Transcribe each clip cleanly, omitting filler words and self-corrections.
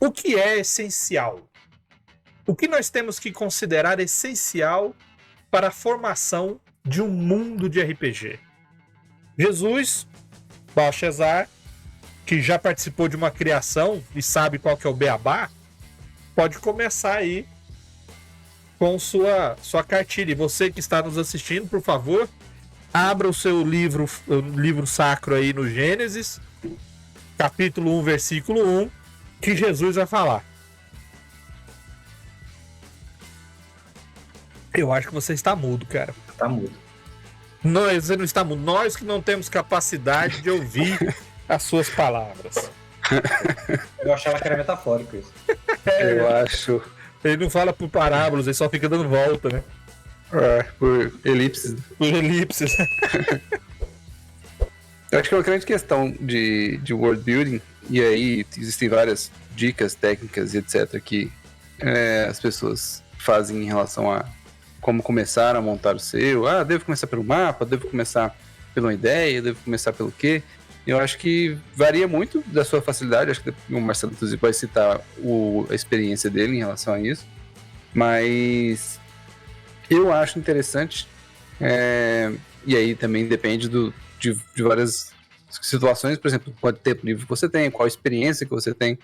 O que é essencial? O que nós temos que considerar essencial para a formação de um mundo de RPG? Jesus, Belshazzar, que já participou de uma criação e sabe qual que é o beabá, pode começar aí com sua cartilha. E você que está nos assistindo, por favor, abra o seu livro sacro aí no Gênesis, capítulo 1, versículo 1, que Jesus vai falar. Eu acho que você está mudo, cara. Tá mudo. Você não está mudo. Nós que não temos capacidade de ouvir as suas palavras. Eu achava que era metafórico isso. Eu acho. Ele não fala por parábolas, ele só fica dando volta, né? Por elipses. Por elipses. Eu acho que é uma grande questão de world building, e aí existem várias dicas, técnicas e etc. que as pessoas fazem em relação a como começar a montar o seu. Devo começar pelo mapa, devo começar pela ideia, devo começar pelo quê? Eu acho que varia muito da sua facilidade. Acho que o Marcelo, inclusive, vai citar a experiência dele em relação a isso. Mas eu acho interessante, e aí também depende de várias situações, por exemplo, quanto tempo livre você tem, qual experiência que você tem,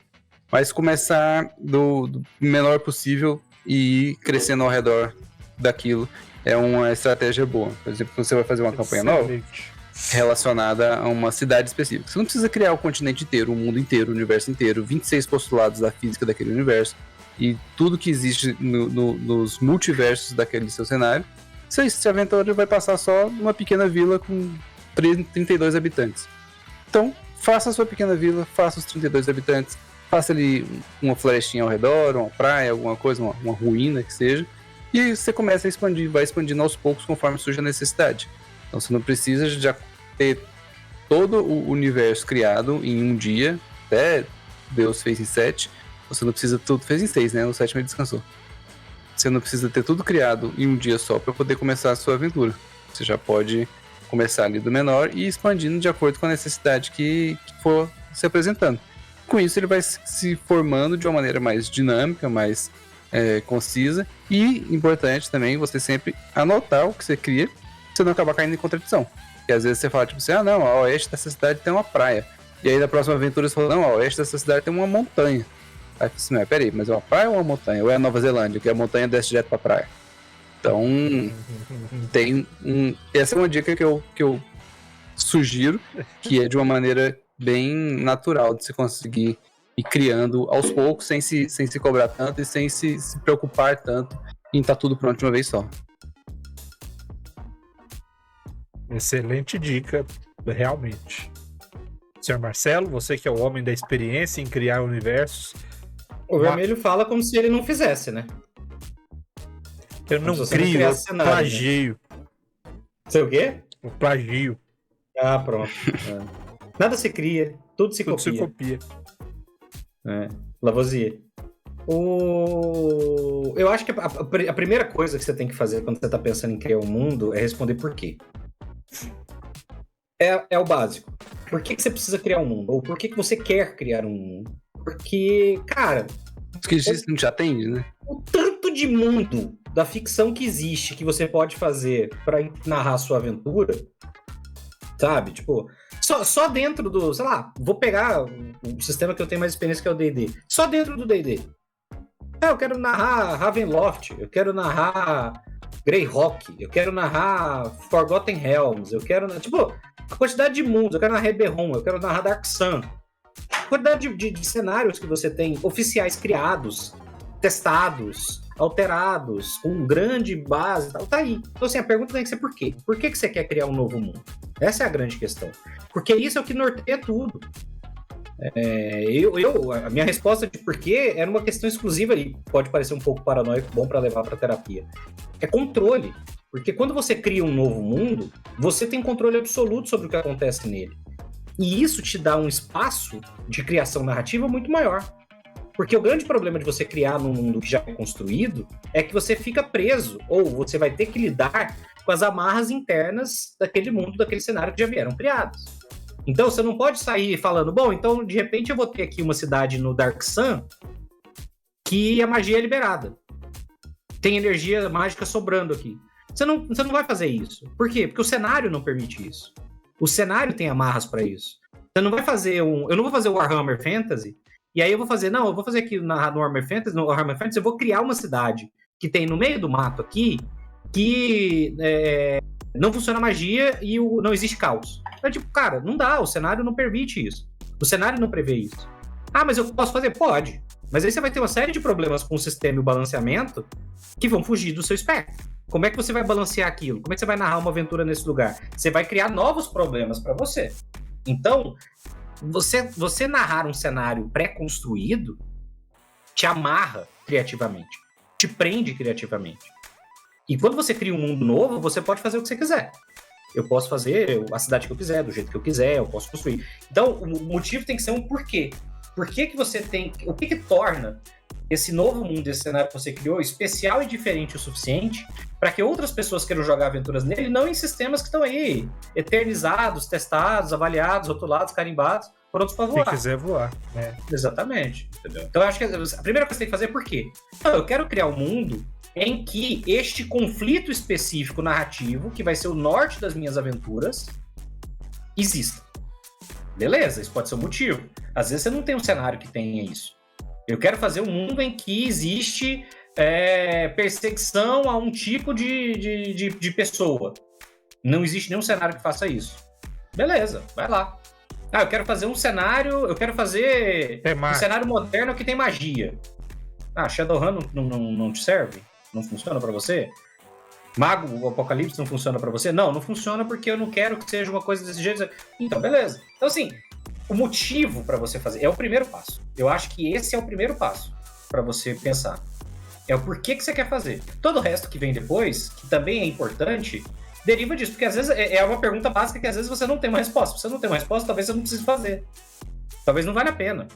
mas começar do menor possível e ir crescendo ao redor daquilo é uma estratégia boa. Por exemplo, você vai fazer uma campanha nova relacionada a uma cidade específica. Você não precisa criar o continente inteiro, o mundo inteiro, o universo inteiro, 26 postulados da física daquele universo e tudo que existe nos multiversos daquele seu cenário. Esse aventura vai passar só numa pequena vila com 32 habitantes. Então, faça a sua pequena vila, faça os 32 habitantes, faça ali uma florestinha ao redor, uma praia, alguma coisa, uma ruína que seja, e você começa a expandir, vai expandindo aos poucos conforme surge a necessidade. Então você não precisa já ter todo o universo criado em um dia, até Deus fez em 7, você não precisa tudo, fez em 6, né? No 7 ele descansou. Você não precisa ter tudo criado em um dia só para poder começar a sua aventura. Você já pode começar ali do menor e ir expandindo de acordo com a necessidade que for se apresentando. Com isso ele vai se formando de uma maneira mais dinâmica, mais concisa, e importante também você sempre anotar o que você cria, pra você não acabar caindo em contradição. Porque às vezes você fala tipo assim, não, a oeste dessa cidade tem uma praia, e aí na próxima aventura você fala, não, a oeste dessa cidade tem uma montanha. Aí você fala assim, peraí, mas é uma praia ou uma montanha? Ou é a Nova Zelândia, que a montanha desce direto pra praia? Então essa é uma dica que eu sugiro, que é de uma maneira bem natural de se conseguir ir criando aos poucos, sem se cobrar tanto e sem se preocupar tanto em estar tudo pronto de uma vez só. Excelente dica, realmente. Senhor Marcelo, você que é o homem da experiência em criar universos. O Vermelho fala como se ele não fizesse, né? Eu não crio, eu plagio. Sei o quê? Eu plagio. Pronto. Nada se cria, tudo se copia. Lavoisier. Eu acho que a primeira coisa que você tem que fazer quando você está pensando em criar um mundo é responder por quê. É o básico. Por que você precisa criar um mundo? Ou por que você quer criar um mundo? Porque, cara... Porque isso não te atende, né? O tanto de mundo da ficção que existe que você pode fazer para narrar a sua aventura, sabe? Tipo... Só dentro do, sei lá, vou pegar o sistema que eu tenho mais experiência, que é o D&D. Só dentro do D&D. Eu quero narrar Ravenloft, eu quero narrar Greyhawk, eu quero narrar Forgotten Realms, eu quero... Tipo, a quantidade de mundos, eu quero narrar Eberron, eu quero narrar Dark Sun. A quantidade de cenários que você tem, oficiais criados, testados, alterados, com grande base e tal, tá aí. Então, assim, a pergunta tem que ser por quê? Por que você quer criar um novo mundo? Essa é a grande questão. Porque isso é o que norteia tudo. A minha resposta de porquê era uma questão exclusiva ali, pode parecer um pouco paranoico, bom para levar para terapia. É controle. Porque quando você cria um novo mundo, você tem controle absoluto sobre o que acontece nele. E isso te dá um espaço de criação narrativa muito maior. Porque o grande problema de você criar num mundo que já é construído é que você fica preso, ou você vai ter que lidar com as amarras internas daquele mundo, daquele cenário que já vieram criados. Então você não pode sair falando, bom, então de repente eu vou ter aqui uma cidade no Dark Sun que a magia é liberada. Tem energia mágica sobrando aqui. Você não vai fazer isso. Por quê? Porque o cenário não permite isso. O cenário tem amarras para isso. Você não vai fazer eu não vou fazer o Warhammer Fantasy, e aí eu vou fazer aqui no Warhammer Fantasy, eu vou criar uma cidade que tem no meio do mato aqui, que não funciona magia e não existe caos. Então, tipo, cara, não dá, o cenário não permite isso. O cenário não prevê isso. Ah, mas eu posso fazer? Pode. Mas aí você vai ter uma série de problemas com o sistema e o balanceamento que vão fugir do seu espectro. Como é que você vai balancear aquilo? Como é que você vai narrar uma aventura nesse lugar? Você vai criar novos problemas para você. Então, você narrar um cenário pré-construído te amarra criativamente, te prende criativamente. E quando você cria um mundo novo, você pode fazer o que você quiser. Eu posso fazer a cidade que eu quiser, do jeito que eu quiser, eu posso construir. Então, o motivo tem que ser um porquê. Por que você tem... O que torna esse novo mundo, esse cenário que você criou, especial e diferente o suficiente para que outras pessoas queiram jogar aventuras nele, não em sistemas que estão aí eternizados, testados, avaliados, rotulados, carimbados, prontos para voar. Quem quiser voar. Exatamente. Entendeu? Então, eu acho que a primeira coisa que você tem que fazer é por quê? Não, eu quero criar um mundo em que este conflito específico narrativo, que vai ser o norte das minhas aventuras, exista. Beleza, isso pode ser um motivo. Às vezes você não tem um cenário que tenha isso. Eu quero fazer um mundo em que existe perseguição a um tipo de pessoa. Não existe nenhum cenário que faça isso. Beleza, vai lá. Ah, eu quero fazer um cenário um cenário moderno que tem magia. Ah, Shadowrun não te serve? Não funciona pra você? Mago, o Apocalipse não funciona pra você? Não funciona porque eu não quero que seja uma coisa desse jeito. Então, beleza. Então, assim, o motivo pra você fazer é o primeiro passo. Eu acho que esse é o primeiro passo pra você pensar. É o porquê que você quer fazer. Todo o resto que vem depois, que também é importante, deriva disso. Porque às vezes é uma pergunta básica que às vezes você não tem uma resposta. Se você não tem uma resposta, talvez você não precise fazer. Talvez não valha a pena.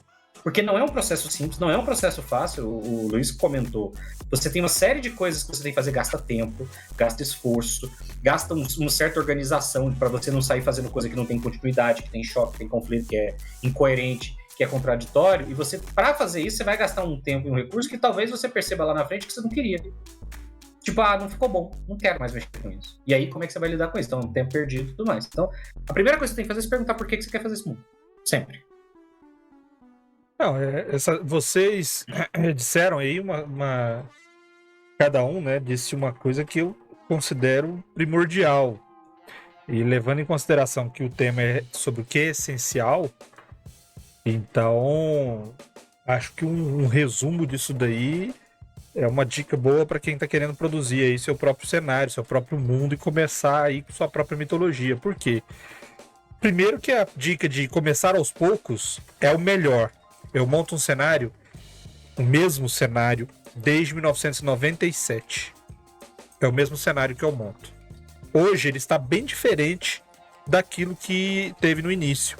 Porque não é um processo simples, não é um processo fácil, o Luiz comentou. Você tem uma série de coisas que você tem que fazer, gasta tempo, gasta esforço, gasta uma certa organização para você não sair fazendo coisa que não tem continuidade, que tem choque, que tem conflito, que é incoerente, que é contraditório. E você, para fazer isso, você vai gastar um tempo e um recurso que talvez você perceba lá na frente que você não queria. Tipo, não ficou bom, não quero mais mexer com isso. E aí, como é que você vai lidar com isso? Então, um tempo perdido e tudo mais. Então, a primeira coisa que você tem que fazer é se perguntar por que você quer fazer esse mundo. Sempre. Não, vocês disseram aí cada um, né, disse uma coisa que eu considero primordial. E levando em consideração que o tema é sobre o que é essencial, então acho que um resumo disso daí é uma dica boa para quem está querendo produzir aí seu próprio cenário, seu próprio mundo e começar aí com sua própria mitologia. Por quê? Primeiro que a dica de começar aos poucos é o melhor. Eu monto um cenário, o mesmo cenário, desde 1997. É o mesmo cenário que eu monto. Hoje ele está bem diferente daquilo que teve no início.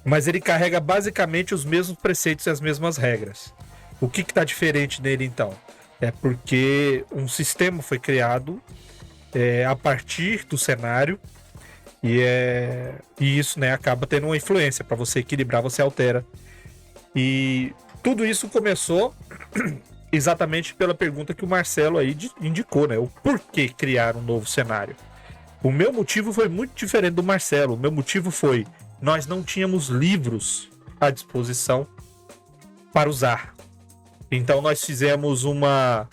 Mas ele carrega basicamente os mesmos preceitos e as mesmas regras. O que está diferente nele então? É porque um sistema foi criado a partir do cenário e isso, né, acaba tendo uma influência. Para você equilibrar, você altera. E tudo isso começou exatamente pela pergunta que o Marcelo aí indicou, né? O porquê criar um novo cenário. O meu motivo foi muito diferente do Marcelo. O meu motivo foi: nós não tínhamos livros à disposição para usar. Então nós fizemos uma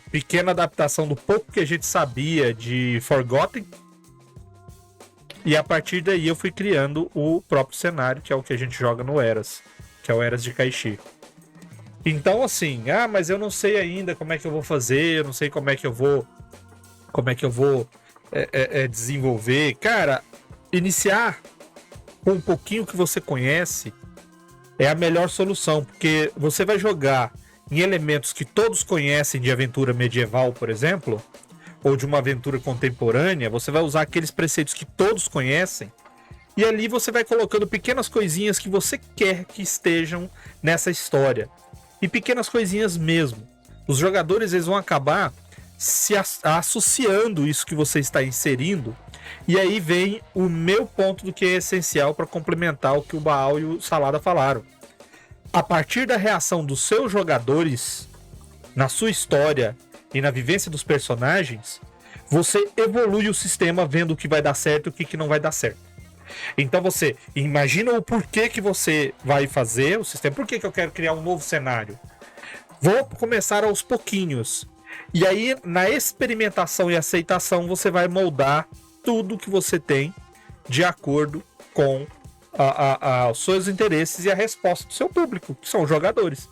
pequena adaptação do pouco que a gente sabia de Forgotten. E a partir daí eu fui criando o próprio cenário, que é o que a gente joga no Eras, que é o Eras de Kaishi. Então assim, mas eu não sei ainda como é que eu vou fazer, eu não sei como é que eu vou desenvolver. Cara, iniciar com um pouquinho que você conhece é a melhor solução, porque você vai jogar em elementos que todos conhecem de aventura medieval, por exemplo, ou de uma aventura contemporânea. Você vai usar aqueles preceitos que todos conhecem, e ali você vai colocando pequenas coisinhas que você quer que estejam nessa história. E pequenas coisinhas mesmo. Os jogadores, eles vão acabar associando isso que você está inserindo. E aí vem o meu ponto do que é essencial para complementar o que o Baal e o Salada falaram. A partir da reação dos seus jogadores, na sua história e na vivência dos personagens, você evolui o sistema vendo o que vai dar certo e o que não vai dar certo. Então você imagina o porquê que você vai fazer o sistema. Por que eu quero criar um novo cenário? Vou começar aos pouquinhos. E aí, na experimentação e aceitação, você vai moldar tudo que você tem de acordo com os seus interesses e a resposta do seu público, que são os jogadores.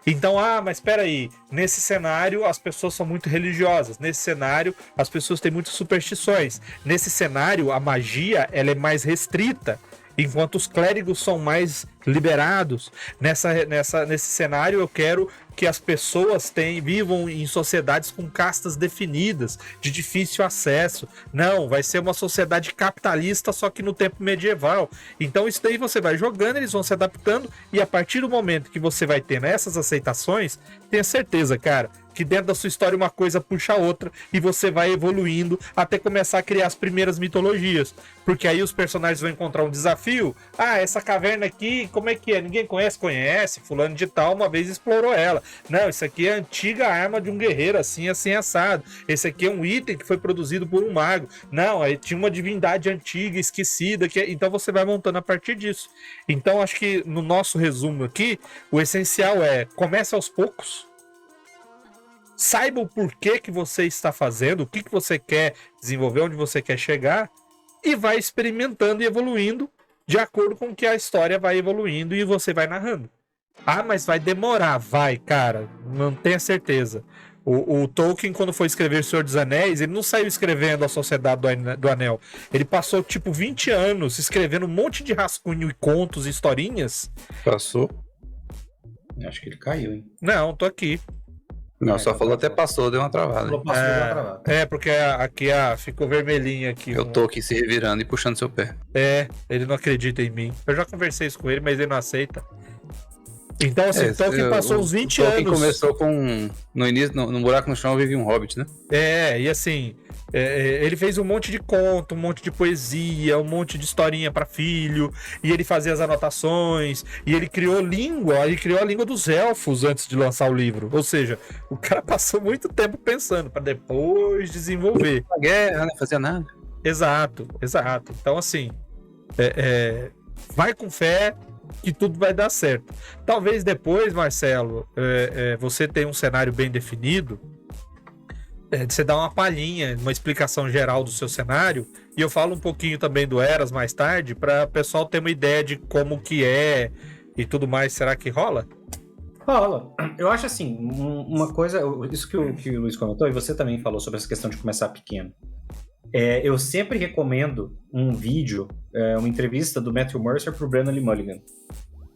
Então, mas espera aí, nesse cenário as pessoas são muito religiosas, nesse cenário as pessoas têm muitas superstições, nesse cenário a magia ela é mais restrita, enquanto os clérigos são mais liberados. Nesse cenário eu quero que as pessoas vivam em sociedades com castas definidas, de difícil acesso. Não, vai ser uma sociedade capitalista, só que no tempo medieval. Então isso daí você vai jogando, eles vão se adaptando, e a partir do momento que você vai tendo essas aceitações, tenha certeza, cara, que dentro da sua história uma coisa puxa a outra e você vai evoluindo até começar a criar as primeiras mitologias. Porque aí os personagens vão encontrar um desafio. Essa caverna aqui, como é que é? Ninguém conhece? Conhece. Fulano de tal uma vez explorou ela. Não, isso aqui é a antiga arma de um guerreiro, assim assado. Esse aqui é um item que foi produzido por um mago. Não, aí tinha uma divindade antiga, esquecida. Então você vai montando a partir disso. Então acho que no nosso resumo aqui, o essencial é: comece aos poucos. Saiba o porquê que você está fazendo, o que você quer desenvolver, onde você quer chegar, e vai experimentando e evoluindo de acordo com que a história vai evoluindo e você vai narrando. Mas vai demorar. Vai, cara, não tenha certeza. O Tolkien, quando foi escrever O Senhor dos Anéis, ele não saiu escrevendo A Sociedade do Anel. Ele passou, 20 anos escrevendo um monte de rascunho e contos e historinhas. Passou? Acho que ele caiu, hein? Não, tô aqui. Não, só falou até passou, deu uma travada. Falou passou, deu uma travada. Porque aqui ficou vermelhinho aqui. Eu tô aqui se revirando e puxando seu pé. Ele não acredita em mim. Eu já conversei isso com ele, mas ele não aceita. Então, assim, Tolkien passou uns 20 anos. Tolkien começou com... No início, no buraco no chão, vivia um hobbit, né? E assim... ele fez um monte de conto, um monte de poesia, um monte de historinha para filho, e ele fazia as anotações, e ele criou a língua dos elfos antes de lançar o livro. Ou seja, o cara passou muito tempo pensando para depois desenvolver. A guerra, não fazia nada. Exato. Então, assim, vai com fé que tudo vai dar certo. Talvez depois, Marcelo, você tenha um cenário bem definido, você dá uma palhinha, uma explicação geral do seu cenário, e eu falo um pouquinho também do Eras mais tarde, para o pessoal ter uma ideia de como que é e tudo mais. Será que rola? Rola. Eu acho assim, uma coisa, isso que o Luiz comentou, e você também falou sobre essa questão de começar pequeno. Eu sempre recomendo um vídeo, uma entrevista do Matthew Mercer pro Brennan Lee Mulligan,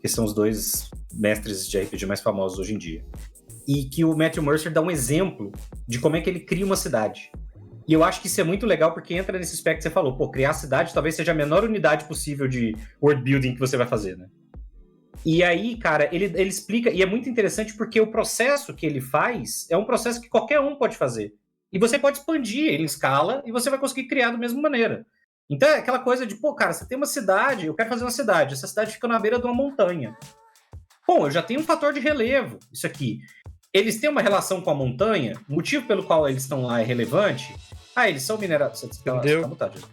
que são os dois mestres de RPG mais famosos hoje em dia. E que o Matthew Mercer dá um exemplo de como é que ele cria uma cidade. E eu acho que isso é muito legal, porque entra nesse aspecto que você falou, criar a cidade talvez seja a menor unidade possível de world building que você vai fazer, né? E aí, cara, ele explica, e é muito interessante porque o processo que ele faz é um processo que qualquer um pode fazer. E você pode expandir ele em escala e você vai conseguir criar da mesma maneira. Então é aquela coisa de, cara, você tem uma cidade, eu quero fazer uma cidade, essa cidade fica na beira de uma montanha. Bom, eu já tenho um fator de relevo, isso aqui. Eles têm uma relação com a montanha, o motivo pelo qual eles estão lá é relevante. Eles são minerados. Você tá mutado, Jesus.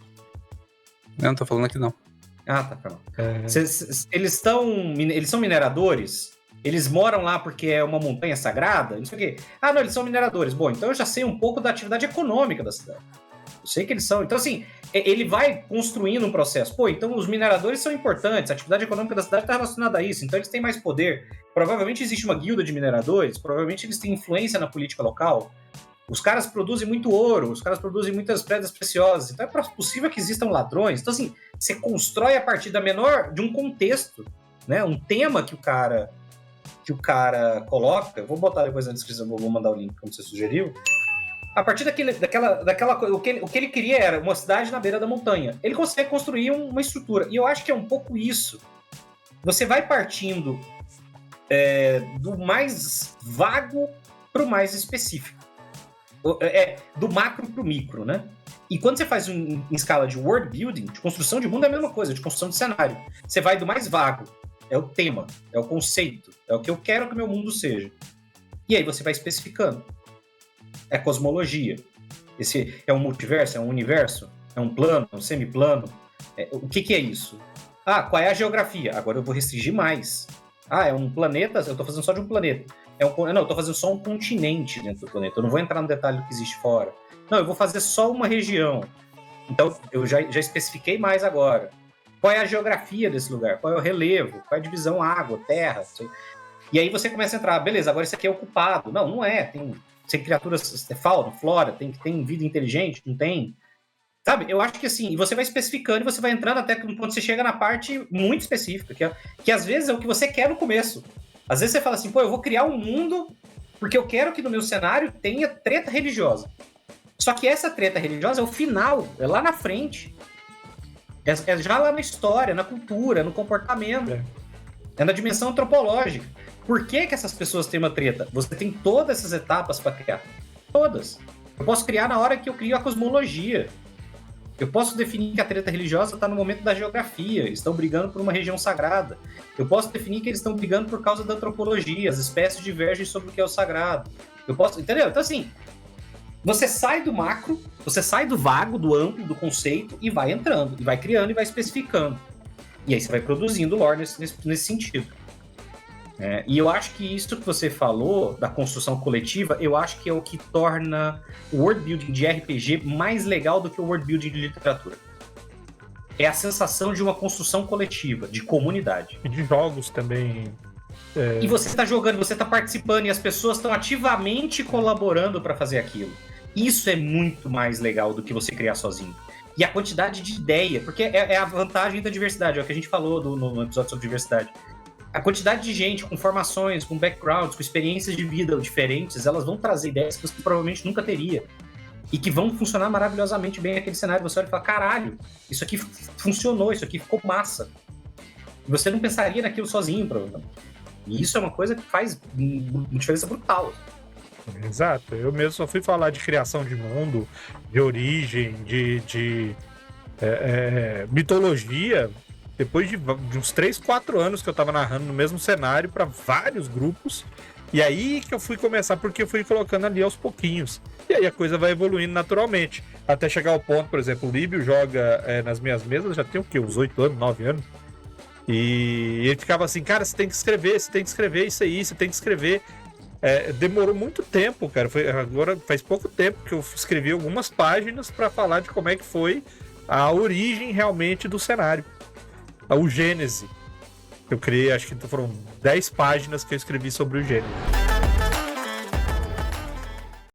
Não tô falando aqui não. Tá bom. Eles são mineradores? Eles moram lá porque é uma montanha sagrada? Não sei o quê. Não, eles são mineradores. Bom, então eu já sei um pouco da atividade econômica da cidade. Eu sei que eles são. Então, assim, ele vai construindo um processo. Então os mineradores são importantes, a atividade econômica da cidade está relacionada a isso, então eles têm mais poder. Provavelmente existe uma guilda de mineradores, provavelmente eles têm influência na política local. Os caras produzem muito ouro, os caras produzem muitas pedras preciosas, então é possível que existam ladrões. Então, assim, você constrói a partir de um contexto, né? Um tema que o cara coloca. Vou botar depois na descrição, vou mandar o link como você sugeriu. A partir o que ele queria era uma cidade na beira da montanha. Ele consegue construir uma estrutura. E eu acho que é um pouco isso. Você vai partindo do mais vago para o mais específico. do macro pro micro, né? E quando você faz em escala de world building, de construção de mundo é a mesma coisa, de construção de cenário. Você vai do mais vago, é o tema, é o conceito, é o que eu quero que o meu mundo seja. E aí você vai especificando. É cosmologia. Esse é um multiverso, é um universo, é um plano, é um semiplano. O que é isso? Qual é a geografia? Agora eu vou restringir mais. É um planeta, eu tô fazendo só de um planeta. Não, eu tô fazendo só um continente dentro do planeta. Eu não vou entrar no detalhe do que existe fora. Não, eu vou fazer só uma região. Então, eu já especifiquei mais agora. Qual é a geografia desse lugar? Qual é o relevo? Qual é a divisão água, terra? E aí você começa a entrar, beleza, agora isso aqui é ocupado. Não é. Tem criaturas, fauna, flora, tem vida inteligente, não tem. Sabe? Eu acho que assim, você vai especificando e você vai entrando até quando você chega na parte muito específica, que às vezes é o que você quer no começo. Às vezes você fala assim, eu vou criar um mundo porque eu quero que no meu cenário tenha treta religiosa. Só que essa treta religiosa é o final, é lá na frente. É já lá na história, na cultura, no comportamento. É na dimensão antropológica. Por que essas pessoas têm uma treta? Você tem todas essas etapas para criar. Todas. Eu posso criar na hora que eu crio a cosmologia. Eu posso definir que a treta religiosa está no momento da geografia, eles estão brigando por uma região sagrada. Eu posso definir que eles estão brigando por causa da antropologia, as espécies divergem sobre o que é o sagrado. Entendeu? Então, assim, você sai do macro, você sai do vago, do amplo, do conceito, e vai entrando, e vai criando, e vai especificando. E aí você vai produzindo lore nesse sentido. E eu acho que isso que você falou, da construção coletiva, eu acho que é o que torna o world building de RPG mais legal do que o world building de literatura. É a sensação de uma construção coletiva, de comunidade. E de jogos também. E você está jogando, você está participando, e as pessoas estão ativamente colaborando para fazer aquilo. Isso é muito mais legal do que você criar sozinho. E a quantidade de ideia, porque é a vantagem da diversidade, é o que a gente falou no episódio sobre diversidade. A quantidade de gente com formações, com backgrounds, com experiências de vida diferentes, elas vão trazer ideias que você provavelmente nunca teria. E que vão funcionar maravilhosamente bem naquele cenário. Você olha e fala, caralho, isso aqui funcionou, isso aqui ficou massa. E você não pensaria naquilo sozinho, provavelmente. E isso é uma coisa que faz uma diferença brutal. Exato. Eu mesmo só fui falar de criação de mundo, de origem, de mitologia, depois de uns 3, 4 anos que eu tava narrando no mesmo cenário para vários grupos. E aí que eu fui começar, porque eu fui colocando ali aos pouquinhos. E aí a coisa vai evoluindo naturalmente. Até chegar ao ponto, por exemplo, o Líbio joga nas minhas mesas, já tem o quê? Uns 8 anos, 9 anos. E ele ficava assim, cara, você tem que escrever isso aí, você tem que escrever. Demorou muito tempo, cara. Agora faz pouco tempo que eu escrevi algumas páginas para falar de como é que foi a origem realmente do cenário. O Gênese. Eu criei, acho que foram 10 páginas que eu escrevi sobre o Gênese.